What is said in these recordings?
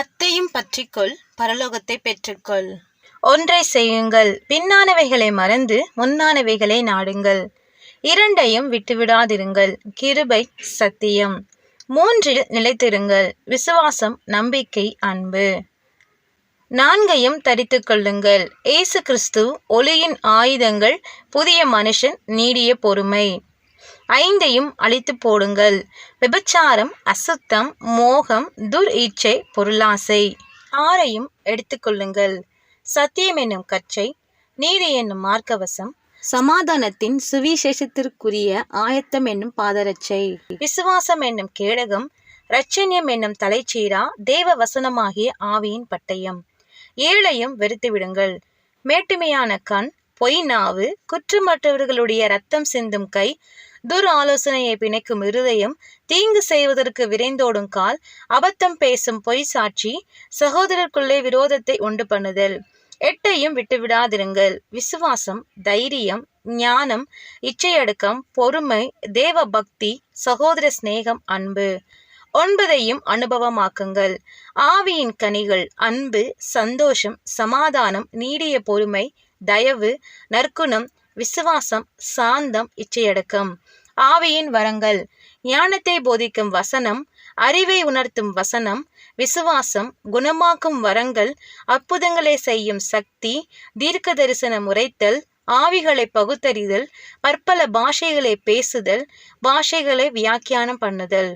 10ஐயும் பற்றிக்கொள், பரலோகத்தை பெற்றுக்கொள். ஒன்றை செய்யுங்கள், பின்னானவைகளை மறந்து முன்னானவைகளை நாடுங்கள். 2ஐயும் விட்டுவிடாதிருங்கள், கிருபை, சத்தியம். 3இல் நிலைத்திருங்கள், விசுவாசம், நம்பிக்கை, அன்பு. 4ஐயும் தரித்துக் கொள்ளுங்கள், இயேசு கிறிஸ்து, ஒளியின் ஆயுதங்கள், புதிய மனுஷன், நீடிய பொறுமை. 5ஐயும் அழித்து போடுங்கள், விபச்சாரம், அசுத்தம், மோகம், துர் இச்சை, பொருளாசை. 6ஐயும் எடுத்துக்கொள்ளுங்கள், சத்தியம் என்னும் கச்சை, நீதி என்னும் மார்க்கவசம், சமாதானத்தின் சுவிசேஷத்திற்குரிய ஆயத்தம் என்னும் பாதரட்சை, விசுவாசம் என்னும் கேடகம், இரட்சண்யம் என்னும் தலைச்சீரா, தேவ வசனமாகிய ஆவியின் பட்டயம். 7ஐயும் வெறுத்துவிடுங்கள், மேட்டுமையான கண், பொய் நாவு, குற்றமற்றவர்களுடைய இரத்தம் சிந்தும் கை, துர் ஆலோசனையை பிணைக்கும் இருதயம், தீங்கு செய்வதற்கு விரைந்தோடும் கால், அபத்தம் பேசும் பொய் சாட்சி, சகோதரருக்குள்ளே விரோதத்தை உண்டு பண்ணுதல். 8ஐயும் விட்டுவிடாதிருங்கள், விசுவாசம், தைரியம், ஞானம், இச்சையடக்கம், பொறுமை, தேவ பக்தி, சகோதர சிநேகம், அன்பு. 9ஐயும் அனுபவமாக்குங்கள், ஆவியின் கனிகள், அன்பு, சந்தோஷம், சமாதானம், நீடிய பொறுமை, தயவு, நற்குணம், விசுவாசம், சாந்தம், இச்சையடக்கம். ஆவியின் வரங்கள், ஞானத்தை போதிக்கும் வசனம், அறிவை உணர்த்தும் வசனம், விசுவாசம், குணமாக்கும் வரங்கள், அற்புதங்களை செய்யும் சக்தி, தீர்க்க தரிசனம் உரைத்தல், ஆவிகளை பகுத்தறிதல், பற்பல பாஷைகளை பேசுதல், பாஷைகளை வியாக்கியானம் பண்ணுதல்.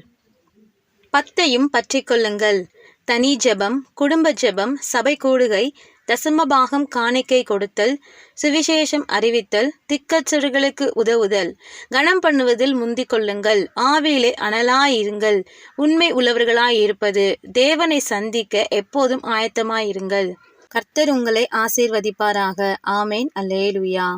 10ஐயும் பற்றிக்கொள்ளுங்கள், தனி ஜெபம், குடும்ப ஜெபம், சபை கூடுகை, தசமபாகம் காணிக்கை கொடுத்தல், சுவிசேஷம் அறிவித்தல், திக்கச்சர்களுக்கு உதவுதல், கனம் பண்ணுவதில் முந்திக் கொள்ளுங்கள், ஆவியிலே அனலாயிருங்கள், உண்மை உள்ளவர்களாயிருப்பது, தேவனை சந்திக்க எப்போதும் ஆயத்தமாயிருங்கள். கர்த்தர் உங்களை ஆசீர்வதிப்பாராக. ஆமேன். அல்லேலூயா.